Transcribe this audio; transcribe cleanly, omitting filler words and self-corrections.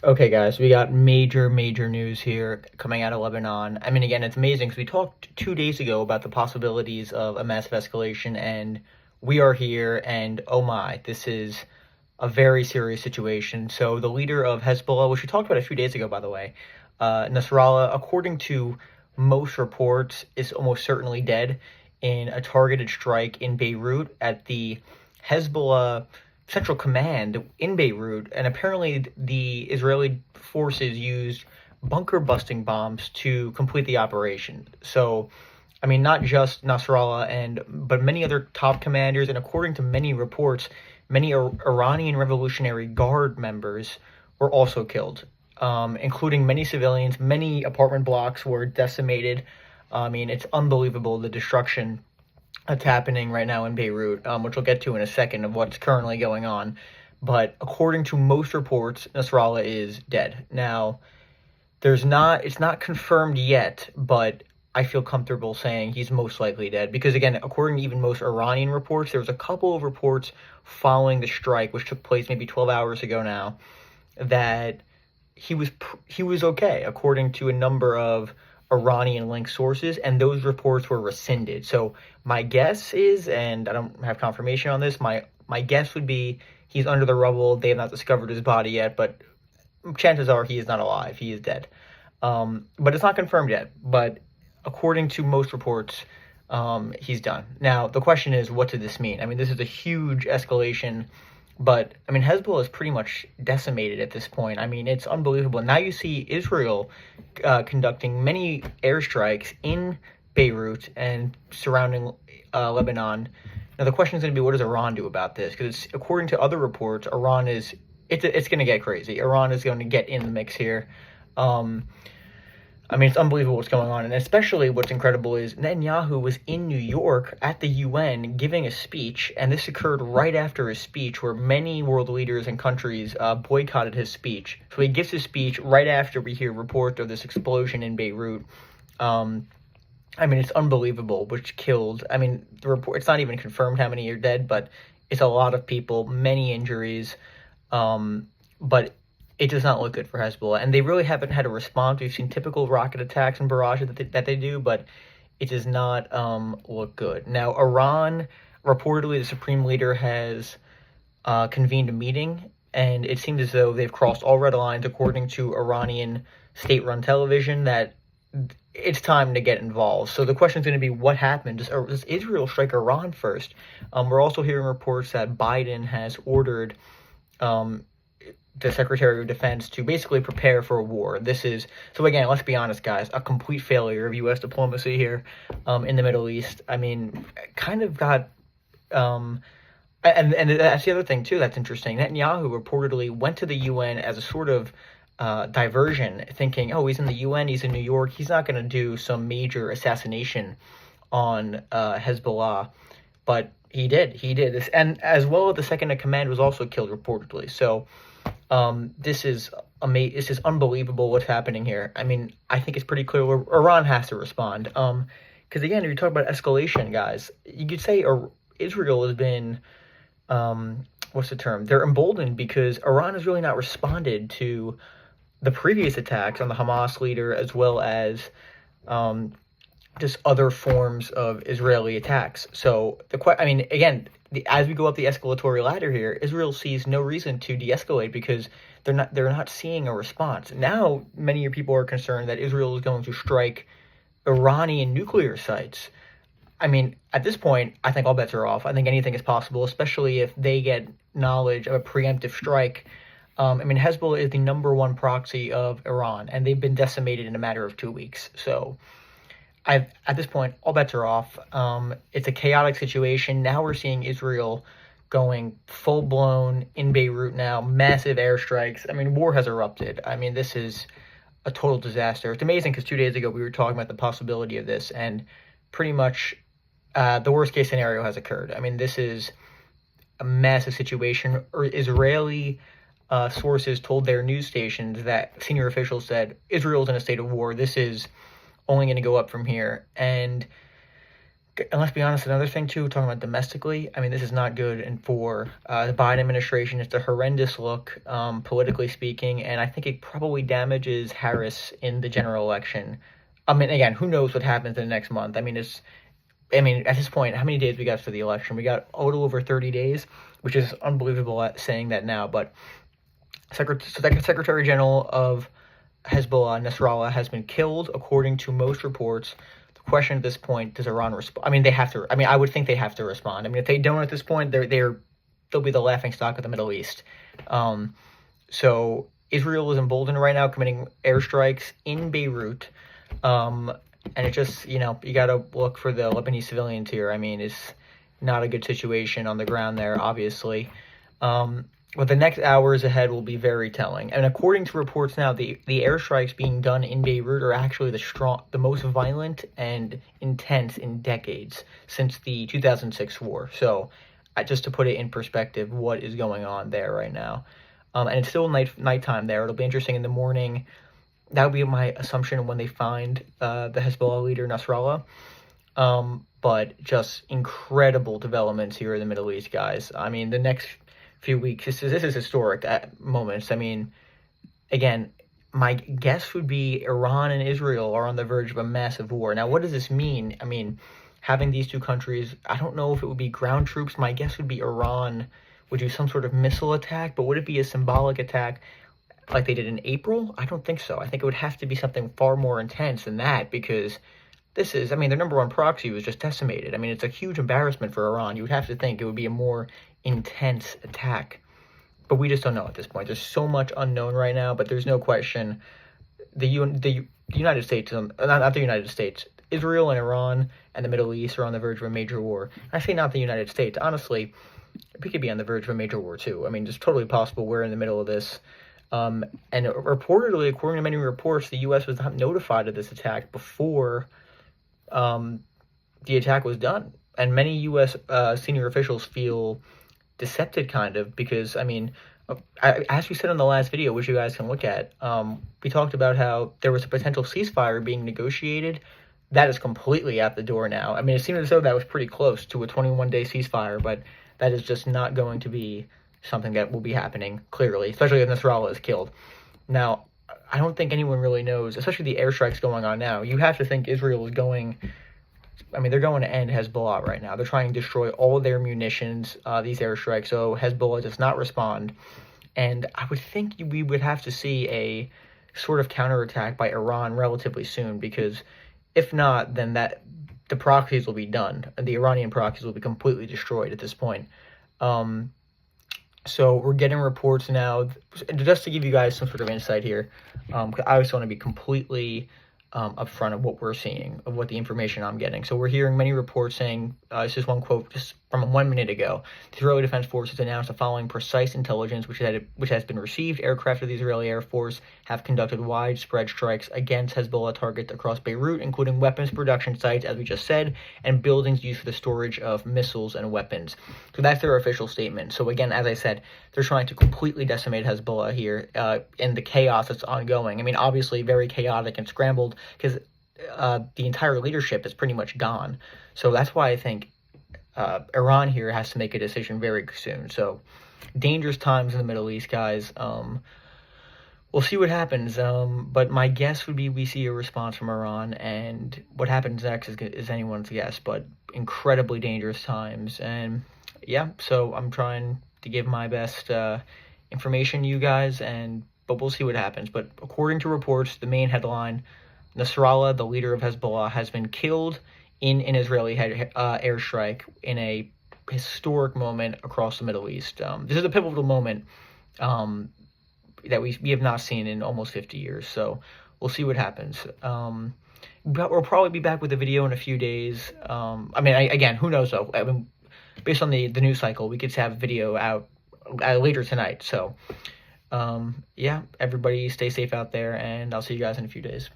Okay, guys, we got major news here coming out of Lebanon. I mean, again, it's amazing because we talked 2 days ago about the possibilities of a massive escalation, and we are here, and oh my, this is a very serious situation. So the leader of Hezbollah, which we talked about a few days ago, by the way, Nasrallah, according to most reports, is almost certainly dead in a targeted strike in Beirut at the Hezbollah Central Command in Beirut, and apparently the Israeli forces used bunker busting bombs to complete the operation. So, I mean, not just Nasrallah but many other top commanders, and according to many reports, many Iranian Revolutionary Guard members were also killed, including many civilians. Many apartment blocks were decimated. I mean, it's unbelievable the destruction that's happening right now in Beirut, which we'll get to in a second of what's currently going on. But according to most reports, Nasrallah is dead. Now, it's not confirmed yet, but I feel comfortable saying he's most likely dead. Because again, according to even most Iranian reports, there was a couple of reports following the strike, which took place maybe 12 hours ago now, that he was okay, according to a number of Iranian-linked sources, and those reports were rescinded. So my guess is, and I don't have confirmation on this, my guess would be he's under the rubble. They have not discovered his body yet, but chances are he is not alive. He is dead. But it's not confirmed yet. But according to most reports, he's done. Now, the question is, what did this mean? I mean, this is a huge escalation. But, I mean, Hezbollah is pretty much decimated at this point. I mean, it's unbelievable. Now you see Israel conducting many airstrikes in Beirut and surrounding Lebanon. Now, the question is going to be, what does Iran do about this? Because according to other reports, it's going to get crazy. Iran is going to get in the mix here. I mean, it's unbelievable what's going on. And especially what's incredible is Netanyahu was in New York at the UN giving a speech, and this occurred right after his speech, where many world leaders and countries boycotted his speech. So he gives his speech right after we hear reports of this explosion in Beirut. I mean, it's unbelievable, which killed. I mean, it's not even confirmed how many are dead, but it's a lot of people, many injuries. But it does not look good for Hezbollah, and they really haven't had a response. We've seen typical rocket attacks and barrages that they do, but it does not look good. Now, Iran, reportedly, the supreme leader has convened a meeting, and it seems as though they've crossed all red lines, according to Iranian state-run television, that it's time to get involved. So the question is going to be, what happened? Does Israel strike Iran first? We're also hearing reports that Biden has ordered the Secretary of Defense to basically prepare for a war. So again, let's be honest, guys, a complete failure of U.S. diplomacy here in the Middle East. I mean, kind of got, and that's the other thing too that's interesting. Netanyahu reportedly went to the UN as a sort of diversion, thinking, oh, he's in the UN, he's in New York, he's not going to do some major assassination on Hezbollah, but he did this, and as well, the second in command was also killed reportedly. So this is unbelievable what's happening here. I mean, I think it's pretty clear Iran has to respond. Because again, if you talk about escalation, guys, you could say Israel has been, what's the term? They're emboldened because Iran has really not responded to the previous attacks on the Hamas leader, as well as just other forms of Israeli attacks. So I mean, again, as we go up the escalatory ladder here, Israel sees no reason to de-escalate because they're not seeing a response. Now, many people are concerned that Israel is going to strike Iranian nuclear sites. I mean, at this point, I think all bets are off. I think anything is possible, especially if they get knowledge of a preemptive strike. I mean, Hezbollah is the #1 proxy of Iran, and they've been decimated in a matter of 2 weeks. So at this point, all bets are off. It's a chaotic situation. Now we're seeing Israel going full-blown in Beirut now, massive airstrikes. I mean, war has erupted. I mean, this is a total disaster. It's amazing because 2 days ago we were talking about the possibility of this, and pretty much the worst-case scenario has occurred. I mean, this is a massive situation. Israeli sources told their news stations that senior officials said Israel's in a state of war. This is only going to go up from here. And And let's be honest, another thing too, talking about domestically, I mean, this is not good. And for the Biden administration, it's a horrendous look, politically speaking. And I think it probably damages Harris in the general election. I mean, again, who knows what happens in the next month? I mean, at this point, how many days we got for the election? We got a little over 30 days, which is unbelievable at saying that now. But Secretary General of Hezbollah, Nasrallah, has been killed, according to most reports. The question at this point, does Iran respond? I mean, they have to. I mean, I would think they have to respond. I mean, if they don't at this point, they'll be the laughingstock of the Middle East. So Israel is emboldened right now, committing airstrikes in Beirut. And it just, you got to look for the Lebanese civilians here. I mean, it's not a good situation on the ground there, obviously. But the next hours ahead will be very telling. And according to reports now, the airstrikes being done in Beirut are actually the most violent and intense in decades since the 2006 war. So just to put it in perspective, what is going on there right now. And it's still nighttime there. It'll be interesting in the morning. That would be my assumption when they find the Hezbollah leader, Nasrallah. But just incredible developments here in the Middle East, guys. I mean, the next few weeks, this is historic at moments. I mean, again, my guess would be Iran and Israel are on the verge of a massive war. Now, what does this mean? I mean, having these two countries, I don't know if it would be ground troops. My guess would be Iran would do some sort of missile attack, but would it be a symbolic attack like they did in April? I don't think so. I think it would have to be something far more intense than that, because their number one proxy was just decimated. I mean, it's a huge embarrassment for Iran. You would have to think it would be a more intense attack. But we just don't know at this point. There's so much unknown right now, but there's no question the United States, not the United States, Israel and Iran and the Middle East are on the verge of a major war. I say not the United States. Honestly, we could be on the verge of a major war too. I mean, it's totally possible we're in the middle of this. And reportedly, according to many reports, the U.S. was not notified of this attack before the attack was done. And many U.S. Senior officials feel decepted, kind of, because, I mean, as we said in the last video, which you guys can look at, we talked about how there was a potential ceasefire being negotiated. That is completely out the door now. I mean, it seemed as though that was pretty close to a 21-day ceasefire, but that is just not going to be something that will be happening, clearly, especially if Nasrallah is killed. Now, I don't think anyone really knows, especially the airstrikes going on now. You have to think Israel is going... I mean, they're going to end Hezbollah right now. They're trying to destroy all their munitions, these airstrikes, so Hezbollah does not respond. And I would think we would have to see a sort of counterattack by Iran relatively soon, because if not, then the proxies will be done. The Iranian proxies will be completely destroyed at this point. So we're getting reports now, just to give you guys some sort of insight here, because I just want to be completely upfront of what we're seeing, of what the information I'm getting. So we're hearing many reports saying, this is one quote just from 1 minute ago, the Israeli Defense Forces announced the following precise intelligence which has been received. Aircraft of the Israeli Air Force have conducted widespread strikes against Hezbollah targets across Beirut, including weapons production sites, as we just said, and buildings used for the storage of missiles and weapons. So that's their official statement. So again, as I said, they're trying to completely decimate Hezbollah here in the chaos that's ongoing. I mean, obviously very chaotic and scrambled, because the entire leadership is pretty much gone. So that's why I think Iran here has to make a decision very soon. So dangerous times in the Middle East, guys. We'll see what happens. But my guess would be we see a response from Iran, and what happens next is anyone's guess. But incredibly dangerous times. And yeah, so I'm trying to give my best information to you guys, but we'll see what happens. But according to reports, the main headline: Nasrallah, the leader of Hezbollah, has been killed in an Israeli airstrike in a historic moment across the Middle East. This is a pivotal moment that we have not seen in almost 50 years. So we'll see what happens. But we'll probably be back with a video in a few days. Again, who knows though? I mean, based on the news cycle, we could have a video out later tonight. So yeah, everybody stay safe out there, and I'll see you guys in a few days.